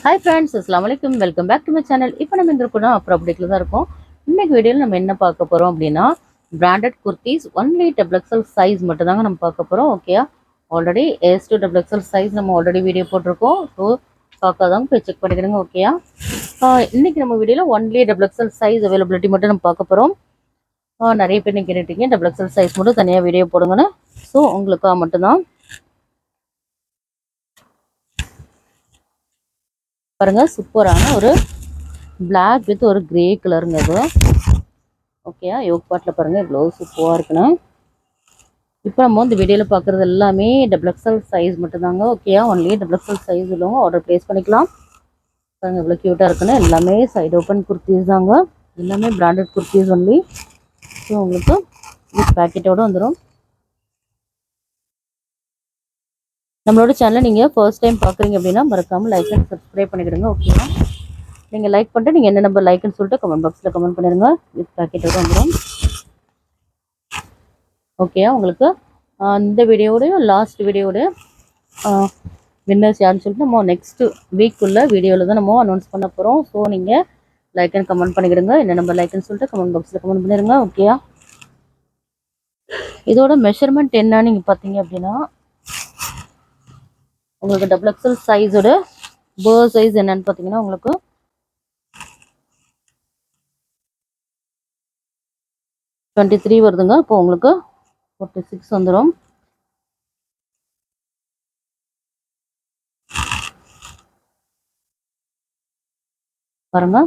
Hi friends, அஸ்ஸலாமு அலைக்கும். Welcome back to my channel. இப்போ நம்ம இந்த இருக்கோம் அப்புறம் அப்டேட்டில் தான் இருக்கோம். இன்னைக்கு வீடியோவில் நம்ம என்ன பார்க்க போகிறோம் அப்படின்னா, branded kurtis only double XL size மட்டும் தாங்க நம்ம பார்க்க போகிறோம். Okay, already S to double XL size நம்ம ஆல்ரெடி வீடியோ போட்டிருக்கோம். ஸோ பார்க்காதவங்க போய் செக் பண்ணிக்கிறோங்க. ஓகேயா, இன்னைக்கு நம்ம வீடியோவில் only double XL size availability மட்டும் நம்ம பார்க்க போகிறோம். நிறைய பேர் நீங்கள் கேட்டுட்டீங்க டபுள் எக்ஸல் சைஸ் மட்டும் தனியாக வீடியோ போடுங்கன்னு. ஸோ உங்களுக்காக மட்டும்தான் பாருங்க, சூப்பரான ஒரு பிளாக் வித் ஒரு கிரே கலருங்க அது. ஓகேயா, யோக் பாட்டில் பாருங்க இவ்வளோ சூப்பராக இருக்குன்னு. இப்போ நம்ம இந்த வீடியோவில் பார்க்குறது எல்லாமே டபுள் எக்ஸல் சைஸ் மட்டும்தாங்க. ஓகேயா, ஒன்லி டபுள் எக்ஸல் சைஸ் உள்ளவங்க ஆர்டர் ப்ளேஸ் பண்ணிக்கலாம். பாருங்க இவ்வளோ க்யூட்டாக இருக்குன்னு. எல்லாமே சைடு ஓப்பன் குர்த்திஸ் தாங்க, எல்லாமே பிராண்டட் குர்த்திஸ் ஒன்லி. ஸோ உங்களுக்கு பேக்கெட்டோடு வந்துடும். நம்மளோட சேனலை நீங்கள் ஃபர்ஸ்ட் டைம் பார்க்குறீங்க அப்படின்னா மறக்காமல் லைக் அண்ட் சப்ஸ்கிரைப் பண்ணிக்கிடுங்க. ஓகேவா, நீங்கள் லைக் பண்ணிட்டு நீங்கள் என்ன நம்பர் லைக்னு சொல்லிட்டு கமெண்ட் பாக்ஸில் கமெண்ட் பண்ணிடுங்க. வித் பேக்கெட்டோடு வந்துடும். ஓகே, உங்களுக்கு இந்த வீடியோடைய லாஸ்ட் வீடியோட வின்னர்ஸ் யாருன்னு சொல்லிட்டு நம்ம நெக்ஸ்ட் வீக்குள்ள வீடியோவில் தான் நம்ம அனௌன்ஸ் பண்ண போகிறோம். ஸோ நீங்கள் லைக் அண்ட் கமெண்ட் பண்ணிக்கிடுங்க. என்ன நம்பர் லைக்னு சொல்லிட்டு கமெண்ட் பாக்ஸில் கமெண்ட் பண்ணிடுங்க. ஓகேயா, இதோட மெஷர்மெண்ட் என்னன்னு நீங்கள் பார்த்தீங்க அப்படின்னா, உங்களுக்கு டபுள் எக்ஸல் சைஸோட பேர் சைஸ் என்னன்னு பார்த்தீங்கன்னா உங்களுக்கு 23 வருதுங்க. இப்போ உங்களுக்கு 46 வந்துடும். பாருங்க,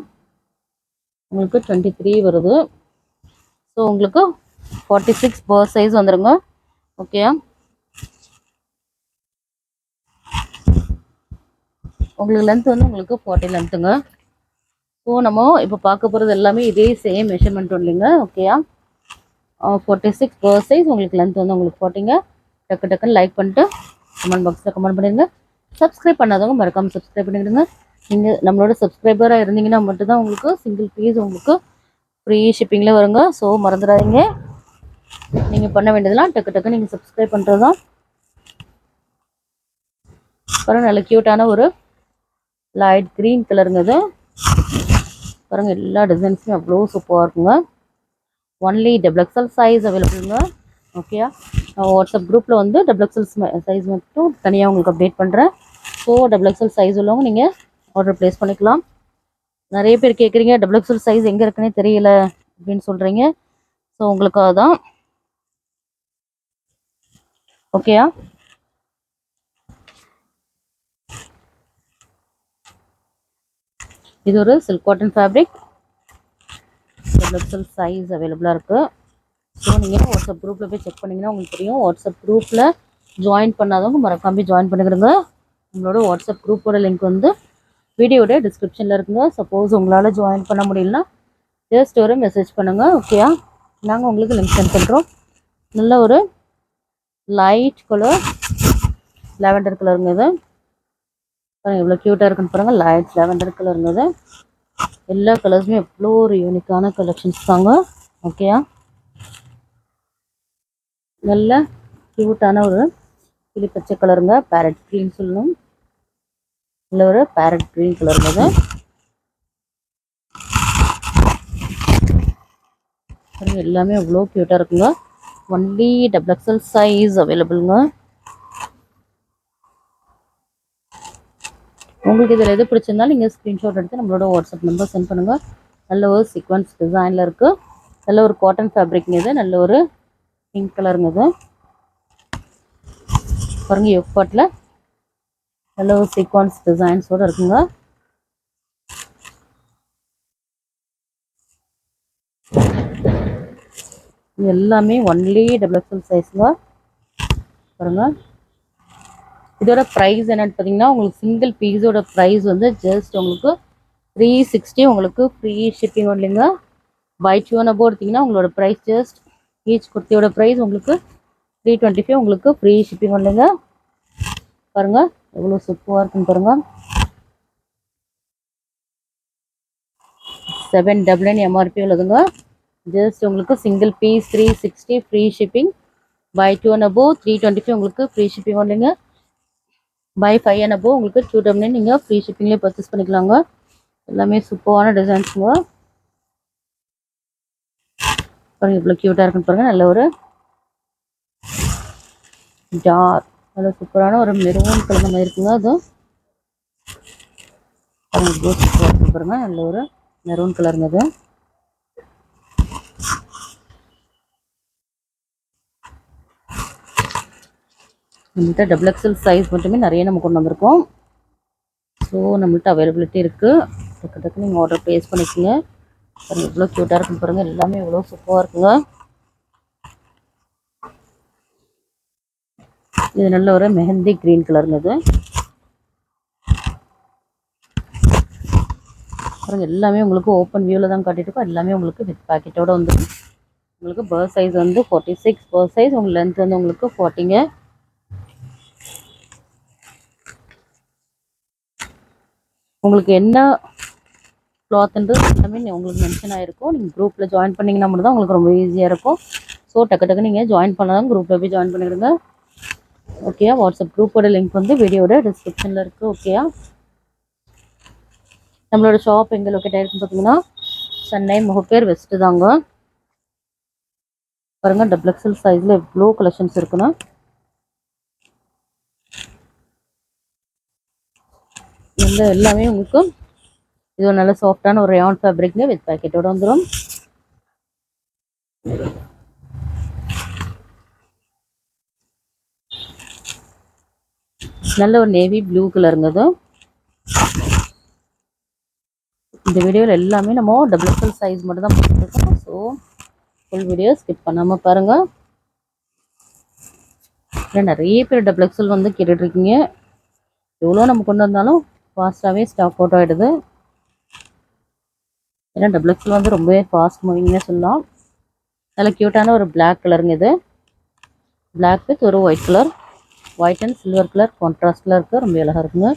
உங்களுக்கு 23 வருது. ஸோ உங்களுக்கு 46 பேர் சைஸ் வந்துடுங்க. ஓகேயா, உங்களுக்கு லென்த் வந்து உங்களுக்கு 40 லென்த்துங்க. ஸோ நம்ம இப்போ பார்க்க போகிறது எல்லாமே இதே சேம் மெஷர்மெண்ட் இல்லைங்க. ஓகேயா, 46 பேர் சைஸ், உங்களுக்கு லென்த் வந்து உங்களுக்கு 40ங்க. டக்கு டக்குன்னு லைக் பண்ணிட்டு கமெண்ட் பாக்ஸில் கமெண்ட் பண்ணிடுங்க. சப்ஸ்கிரைப் பண்ணாதவங்க மறக்காமல் சப்ஸ்கிரைப் பண்ணிவிடுங்க. நீங்கள் நம்மளோட சப்ஸ்கிரைபராக இருந்தீங்கன்னா மட்டும்தான் உங்களுக்கு சிங்கிள் பீஸ் உங்களுக்கு ஃப்ரீ ஷிப்பிங்கில் வருங்க. ஸோ மறந்துடாதீங்க. நீங்கள் பண்ண வேண்டியதெல்லாம் டக்கு டக்கு நீங்கள் சப்ஸ்கிரைப் பண்ணுறது தான். பாருங்கள், நல்ல க்யூட்டான ஒரு லைட் க்ரீன் கலருங்க அது. பாருங்கள், எல்லா டிசைன்ஸுமே அவ்வளோ சூப்பராக இருக்குங்க. ஒன்லி டபுள் எக்ஸல் சைஸ் அவைலபிளுங்க. ஓகேயா, வாட்ஸ்அப் குரூப்பில் வந்து டபுள் எக்ஸல் சைஸ் மட்டும் தனியாக உங்களுக்கு அப்டேட் பண்ணுறேன். ஸோ டபுள் எக்ஸல் சைஸ் உள்ளவங்க நீங்கள் ஆர்டர் ப்ளேஸ் பண்ணிக்கலாம். நிறைய பேர் கேட்குறீங்க டபுள் எக்ஸல் சைஸ் எங்கே இருக்குன்னே தெரியல அப்படின்னு சொல்கிறீங்க. ஸோ உங்களுக்காக தான். ஓகேயா, இது ஒரு silk cotton fabric, double XL size அவைலபிளாக இருக்குது. ஸோ நீங்கள் வாட்ஸ்அப் குரூப்பில் போய் செக் பண்ணிங்கன்னா உங்களுக்கு தெரியும். வாட்ஸ்அப் குரூப்பில் ஜாயின் பண்ணாதவங்க மறக்காம ஜாயின் பண்ணிக்கிடுங்க. உங்களோட வாட்ஸ்அப் குரூப்போட லிங்க் வந்து வீடியோட டிஸ்கிரிப்ஷனில் இருக்குங்க. சப்போஸ் உங்களால் ஜாயின் பண்ண முடியலன்னா ஜஸ்ட் ஒரு மெசேஜ் பண்ணுங்கள். ஓகேயா, நாங்கள் உங்களுக்கு லிங்க் சென்ட் பண்ணுறோம். நல்ல ஒரு லைட் கலர் லாவெண்டர் கலருங்க இது. பாருங்கள் எவ்வளோ க்யூட்டாக இருக்குன்னு பாருங்கள். லைட் லாவெண்டர் கலருங்க இது. எல்லா கலர்ஸுமே எவ்வளோ ஒரு யூனிக்கான கலெக்ஷன்ஸ் தாங்க. ஓகேயா, நல்ல க்யூட்டான ஒரு கிளி பச்சை கலருங்க, பேரட் க்ரீன் சொல்லணும். நல்ல ஒரு பேரட் க்ரீன் கலருங்க இது. எல்லாமே அவ்வளோ க்யூட்டாக இருக்குங்க. ஒன்லி டபுள் எக்ஸல் சைஸ் அவைலபிளுங்க. உங்களுக்கு இதில் எது பிடிச்சிருந்தாலும் நீங்கள் ஸ்க்ரீன்ஷாட் எடுத்து நம்மளோட வாட்ஸ்அப் நம்பர் சென்ட் பண்ணுங்கள். நல்ல ஒரு சீக்வன்ஸ் டிசைனில் இருக்குது. நல்ல ஒரு காட்டன் ஃபேப்ரிக்ங்க இது. நல்ல ஒரு பிங்க் கலருங்க இது. பாருங்கள், யோக் பாட்டில் நல்ல ஒரு சீக்வன்ஸ் டிசைன்ஸோடு இருக்குங்க. இது எல்லாமே ஒன்லி டபுள் எக்ஸல் சைஸுங்க. பாருங்கள், இதோட ப்ரைஸ் என்னன்னு பார்த்தீங்கன்னா, உங்களுக்கு சிங்கிள் பீஸோட ப்ரைஸ் வந்து ஜஸ்ட் உங்களுக்கு 360. உங்களுக்கு ஃப்ரீ ஷிப்பிங் இல்லைங்க. பை 2 and above எடுத்திங்கன்னா உங்களோட ப்ரைஸ் ஜஸ்ட் ஈச் குர்த்தியோட ப்ரைஸ் உங்களுக்கு 325. உங்களுக்கு ஃப்ரீ ஷிப்பிங் இல்லைங்க. பாருங்கள் எவ்வளோ சூப்பராக இருக்குன்னு பாருங்கள். 799 எம்ஆர்பி உள்ளதுங்க. ஜஸ்ட் உங்களுக்கு single piece 360 free shipping. Buy 2 and above 325 உங்களுக்கு ஃப்ரீ ஷிப்பிங் இல்லைங்க. பை 5 and above உங்களுக்கு QWனே நீங்கள் ஃப்ரீ ஷிப்பிங்லேயே பர்ச்சேஸ் பண்ணிக்கலாங்க. எல்லாமே சூப்பரான டிசைன்ஸுங்க. பாருங்கள் இவ்வளோ க்யூட்டாக இருக்குன்னு பாருங்கள். நல்ல ஒரு டார்க் நல்ல சூப்பரான ஒரு மெரூன் கலர் மாதிரி இருக்குங்க. அது பாருங்கள் இவ்வளோ சூப்பராக இருக்கு பாருங்கள். நல்ல ஒரு மெரூன் கலருங்க. அது நம்மள்கிட்ட XXL சைஸ் மட்டுமே நிறைய நம்ம கொண்டு வந்திருக்கோம். ஸோ நம்மள்கிட்ட அவைலபிலிட்டி இருக்குது. டக்கு டக்கு நீங்கள் ஆர்டர் ப்ளேஸ் பண்ணிக்கோங்க. பாருங்கள் எவ்வளோ க்யூட்டாக இருக்குன்னு பாருங்கள். எல்லாமே எவ்வளோ சூப்பராக இருக்குங்க. இது நல்ல ஒரு மெஹந்தி க்ரீன் கலருங்க. இது பாருங்கள் எல்லாமே உங்களுக்கு ஓப்பன் வியூவில் தான் காட்டிட்டு இருக்கோம். எல்லாமே உங்களுக்கு வித் பேக்கெட்டோடு வந்துடும். உங்களுக்கு பர்த் சைஸ் வந்து 46 பர்த் சைஸ். உங்களுக்கு லென்த் வந்து உங்களுக்கு 40ங்க. உங்களுக்கு என்ன கிளாத்ன்றது எல்லாமே உங்களுக்கு மென்ஷன் ஆகிருக்கும். நீங்கள் குரூப்பில் ஜாயின் பண்ணிங்கன்னா மட்டும் தான் உங்களுக்கு ரொம்ப ஈஸியாக இருக்கும். ஸோ டக்கு டக்கு நீங்கள் ஜாயின் பண்ணாலும் குரூப்பில் போய் ஜாயின் பண்ணிவிடுங்க. ஓகேயா? வாட்ஸ்அப் குரூப்போட லிங்க் வந்து வீடியோட டிஸ்கிரிப்ஷனில் இருக்குது. ஓகேயா? நம்மளோட ஷாப் எங்கே லொக்கேட் ஆகிருக்குன்னு பார்த்தீங்கன்னா சென்னை முகப்பேர் வெஸ்ட்டு தாங்க. பாருங்கள் XXL சைஸில் எவ்வளோ கலெக்ஷன்ஸ் இருக்குன்னா எல்லாமே உங்களுக்கு இது ஒரு நல்ல சாஃப்டான ஒரு ரயான் ஃபேப்ரிக்ங்க வித் பேக்கெட்டோட வந்துடும். நல்ல ஒரு நேவி ப்ளூ கலருங்க. அது இந்த வீடியோவில் எல்லாமே நம்ம XXL சைஸ் மட்டும் தான் போட்டுருக்கோம். ஸோ ஃபுல் வீடியோ ஸ்கிப் பண்ணாமல் பாருங்கள். நிறைய பேர் XXL வந்து கேட்டுட்ருக்கீங்க. எவ்வளோ நம்ம கொண்டு வந்தாலும் ஃபாஸ்ட்டாகவே ஸ்டாக் அவுட் ஆகிடுது. ஏன்னா XXL வந்து ரொம்பவே ஃபாஸ்ட் மூவிங்னே சொல்லலாம். நல்ல க்யூட்டான ஒரு பிளாக் கலருங்க. இது பிளாக் வித் ஒரு white colour, white and silver colour கான்ட்ராஸ்டில் இருக்குது. ரொம்ப அழகாக இருக்குங்க.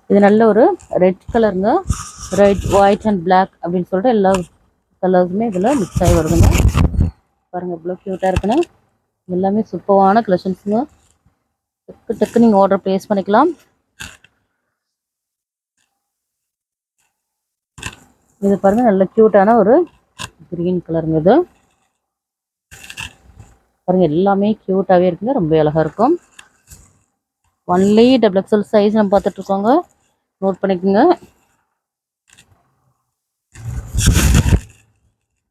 இது நல்ல ஒரு ரெட் கலருங்க. ரெட், ஒயிட் அண்ட் பிளாக் அப்படின்னு சொல்லிட்டு எல்லா கலர்ஸுமே இதில் மிக்ஸ் ஆகி வருதுங்க. பாருங்கள் இவ்வளோ க்யூட்டாக இருக்குன்னு. எல்லாமே சூப்பரான கலெக்ஷன்ஸுங்க. டக்கு டக்கு நீங்கள் ஆர்டர் ப்ளேஸ் பண்ணிக்கலாம். இது பாருங்கள் நல்ல க்யூட்டான ஒரு க்ரீன் கலருங்க. இது பாருங்கள் எல்லாமே க்யூட்டாகவே இருக்குங்க. ரொம்ப அழகாக இருக்கும். ஒன்லி XXL சைஸ் நம்ம பார்த்துட்ருக்கோங்க. நோட் பண்ணிக்கோங்க.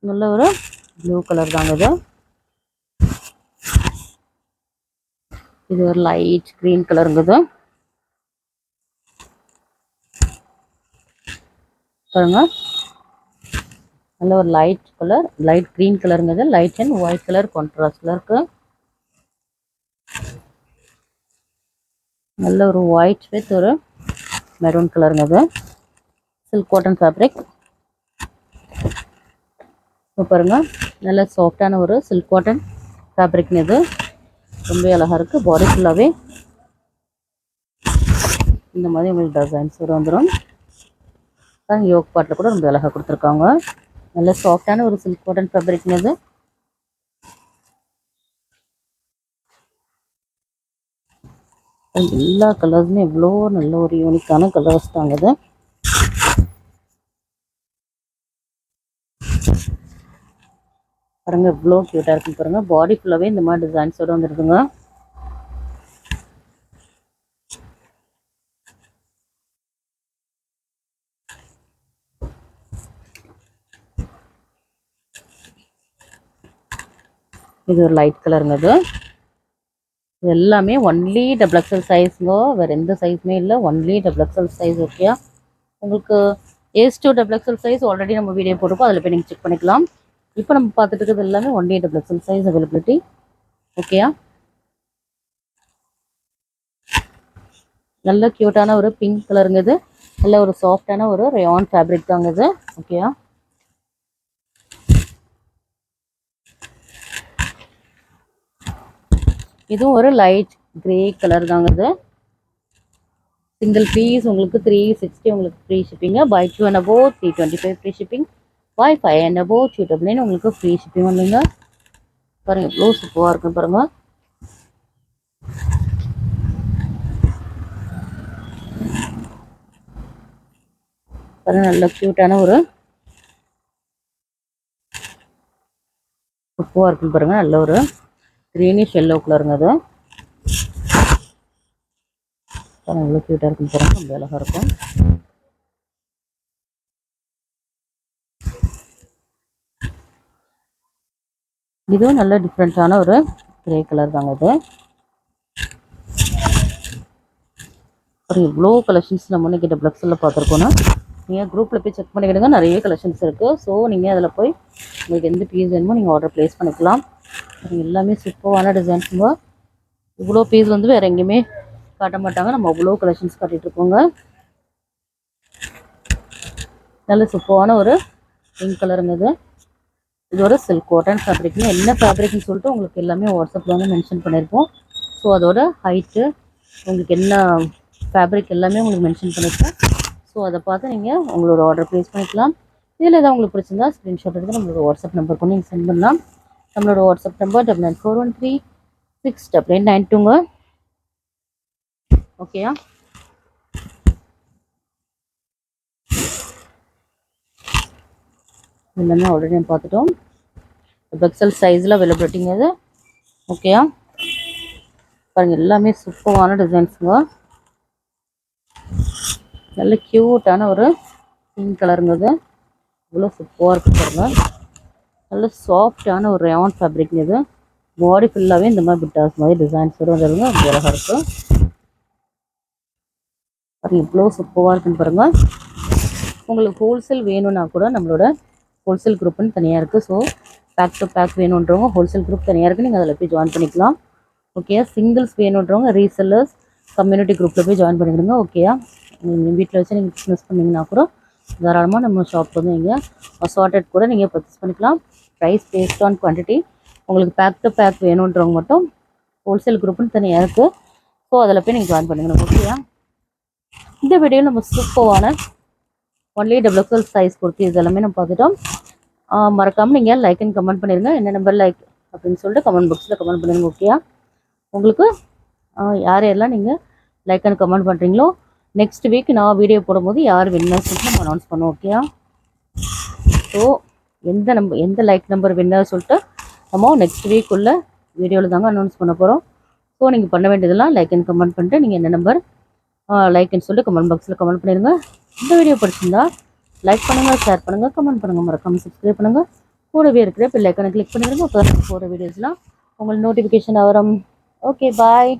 நல்ல ஒரு ப்ளூ கலர் தாங்க. இது ஒரு லைட் க்ரீன் கலருங்குது. பாருங்க நல்ல ஒரு லைட் கலர், லைட் க்ரீன் கலருங்குது. லைட் அண்ட் ஒயிட் கலர் கான்ட்ராஸ்டில் இருக்கு. நல்ல ஒரு ஒயிட் வித் ஒரு மெரூன் கலருங்குது. Silk cotton fabric. இப்போ பாருங்க நல்ல சாஃப்டான ஒரு சில்க் காட்டன் ஃபேப்ரிக்னு. இது ரொம்ப அழகாக இருக்குது. பாடி ஃபுல்லாகவே இந்த மாதிரி உங்களுக்கு டிசைன்ஸ் வந்துடும். யோக் பாட்டில் கூட ரொம்ப அழகாக கொடுத்துருக்காங்க. நல்ல சாஃப்டான ஒரு சில்க் காட்டன் ஃபேப்ரிக்னு. இது எல்லா கலர்ஸுமே எவ்வளோ நல்ல ஒரு யூனிக்கான கலர்ஸ் தாங்க. இது பாருங்க எவ்வளோ க்யூட்டாக இருக்குன்னு பாருங்கள். பாடி ஃபுல்லாகவே இந்த மாதிரி டிசைன்ஸோடு வந்துடுதுங்க. இது ஒரு லைட் கலருங்க. இது எல்லாமே ஒன்லி XXL சைஸுங்க. வேறு எந்த சைஸுமே இல்லை. Only XXL size. ஓகே, உங்களுக்கு S2 XXL சைஸ் ஆல்ரெடி நம்ம வீடியோ போட்டிருக்கோம். அதில் போய் நீங்கள் செக் பண்ணிக்கலாம். இப்போ நம்ம பார்த்துட்டு இருக்கிறது எல்லாமே ஒன்லி XXL சைஸ் அவைலபிலிட்டி. ஓகேயா? நல்ல க்யூட்டான ஒரு பிங்க் கலருங்க. இது நல்ல ஒரு சாஃப்டான ஒரு ரயான் ஃபேப்ரிக் தாங்க. இது ஓகேயா? இதுவும் ஒரு லைட் கிரே கலர் தாங்க. இது சிங்கிள் பீஸ் உங்களுக்கு 360 உங்களுக்கு ஃப்ரீ ஷிப்பிங்க. Buy 2 and above 325 free shipping. Buy 5 and above 299 உங்களுக்கு ஃப்ரீ ஷிப்பிங் வந்துங்க. பாருங்க எவ்வளோ சூப்பராக இருக்குன்னு பாருங்க. பாருங்க நல்ல க்யூட்டான ஒரு சூப்பராக இருக்குன்னு பாருங்க. நல்ல ஒரு க்ரீனிஷ் எல்லோ கலருங்க அது. பாருங்க எவ்வளோ க்யூட்டாக இருக்குன்னு பாருங்க. ரொம்ப அழகாக இருக்கும். இதுவும் நல்ல டிஃப்ரெண்ட்டான ஒரு கிரே கலர் தாங்க இது. ஒரு இவ்வளோ கலெக்ஷன்ஸ் நம்ம இன்னைக்கு டபுள் எக்ஸலில் பார்த்துருக்கோன்னா நீங்கள் குரூப்பில் போய் செக் பண்ணிக்கிடுங்க. நிறைய கலெக்ஷன்ஸ் இருக்குது. ஸோ நீங்கள் அதில் போய் உங்களுக்கு எந்த பீஸ் வேணுமோ நீங்கள் ஆர்டர் ப்ளேஸ் பண்ணிக்கலாம். எல்லாமே சூப்பரான டிசைன்ஸுங்க. இவ்வளோ பீஸ் வந்து வேறு எங்கேயுமே காட்ட மாட்டாங்க. நம்ம அவ்வளோ கலெக்ஷன்ஸ் காட்டிகிட்ருக்கோங்க. நல்ல சூப்பரான ஒரு பிங்க் கலருங்க இது. இதோட சில்க் காட்டன் ஃபேப்ரிக்னு என்ன ஃபேப்ரிக்னு சொல்லிட்டு உங்களுக்கு எல்லாமே வாட்ஸ்அப்பில் வந்து மென்ஷன் பண்ணியிருப்போம். ஸோ அதோட ஹைட்டு உங்களுக்கு என்ன ஃபேப்ரிக் எல்லாமே உங்களுக்கு மென்ஷன் பண்ணியிருப்போம். ஸோ அதை பார்த்து நீங்கள் உங்களோட ஆர்டர் ப்ளேஸ் பண்ணிக்கலாம். இதில் எதாவது உங்களுக்கு பிடிச்சிருந்தா ஸ்க்ரீன்ஷாட் எடுத்து நம்மளோட வாட்ஸ்அப் நம்பருக்கு நீங்கள் சென்ட் பண்ணலாம். நம்மளோட வாட்ஸ்அப் நம்பர் 9941368892ங்க. ஓகேயா? எல்லாமே ஆல்ரெடி நம்ம பார்த்துட்டோம். எக்ஸல் சைஸில் அவைலபிலிட்டிங்க அது. ஓகேயா? பாருங்கள் எல்லாமே சூப்பரான டிசைன்ஸுங்க. நல்ல க்யூட்டான ஒரு பிங்க் கலருங்க அது. இவ்வளோ சூப்பராக இருக்குது பாருங்கள். நல்ல சாஃப்டான ஒரு ரேயான் ஃபேப்ரிக் இது. பாடி ஃபுல்லாகவே இந்த மாதிரி பிட்டாஸ் மாதிரி டிசைன்ஸ் வருங்க. அது அழகாக இருக்கும். பாருங்கள் இவ்வளோ சூப்பராக இருக்குன்னு பாருங்கள். உங்களுக்கு ஹோல்சேல் வேணும்னா கூட நம்மளோட ஹோல்சேல் குரூப்புன்னு தனியாக இருக்குது. ஸோ பேக் டு பேக் வேணுன்றவங்க ஹோல்சேல் குரூப் தனியாக இருக்குது. நீங்கள் அதில் போய் ஜாயின் பண்ணிக்கலாம். ஓகேயா? சிங்கிள்ஸ் வேணுன்றவங்க ரீசெல்லர்ஸ் கம்யூனிட்டி குரூப்பில் போய் ஜாயின் பண்ணிக்கிடுங்க. ஓகேயா? நீங்கள் வீட்டில் வச்சு நீங்கள் பிஸ்னஸ் பண்ணிங்கன்னா கூட தாராளமாக நம்ம ஷாப் வந்து நீங்கள் அசார்டட் கூட நீங்கள் பர்ச்சேஸ் பண்ணிக்கலாம். Price based on quantity. உங்களுக்கு பேக் டு பேக் வேணுன்றவங்க மட்டும் ஹோல்சேல் குரூப்புன்னு தனியாக இருக்குது. ஸோ அதில் போய் நீங்கள் ஜாயின் பண்ணிக்கணும். ஓகேயா? இந்த வீடியோவில் நம்ம சூப்பரான ஒன்லி XXL சைஸ் கொடுத்து இது எல்லாமே நம்ம பார்த்துட்டோம். மறக்காமல் நீங்கள் லைக் அண்ட் கமெண்ட் பண்ணிடுங்க. என்ன நம்பர் லைக் அப்படின்னு சொல்லிட்டு கமெண்ட் பாக்ஸில் கமெண்ட் பண்ணிடுங்க. ஓகேயா? உங்களுக்கு யாரெல்லாம் நீங்கள் லைக் அண்ட் கமெண்ட் பண்ணுறீங்களோ நெக்ஸ்ட் வீக் நான் வீடியோ போடும்போது யார் வின்னர்ஸ் சொல்லிட்டு நம்ம அனௌன்ஸ் பண்ணுவோம். ஓகேயா? ஸோ எந்த லைக் நம்பர் வின்னர் சொல்லிட்டு நம்ம நெக்ஸ்ட் வீக் உள்ள வீடியோவில் தாங்க அனௌன்ஸ் பண்ண போகிறோம். ஸோ நீங்கள் பண்ண வேண்டியதெல்லாம் லைக் அண்ட் கமெண்ட் பண்ணிட்டு நீங்கள் என்ன நம்பர் லைக்னு சொல்லிட்டு கமெண்ட் பாக்ஸில் கமெண்ட் பண்ணிடுங்க. இந்த வீடியோ பிடிச்சிருந்தா லைக் பண்ணுங்கள், ஷேர் பண்ணுங்கள், கமெண்ட் பண்ணுங்கள், மறக்காமல் சப்ஸ்கிரைப் பண்ணுங்கள். கூடவே இருக்கிற பெல் ஐக்கானை கிளிக் பண்ணிடுங்க. அப்போ போகிற வீடியோஸ்லாம் உங்களுக்கு நோட்டிஃபிகேஷன் வரும். ஓகே, பாய்.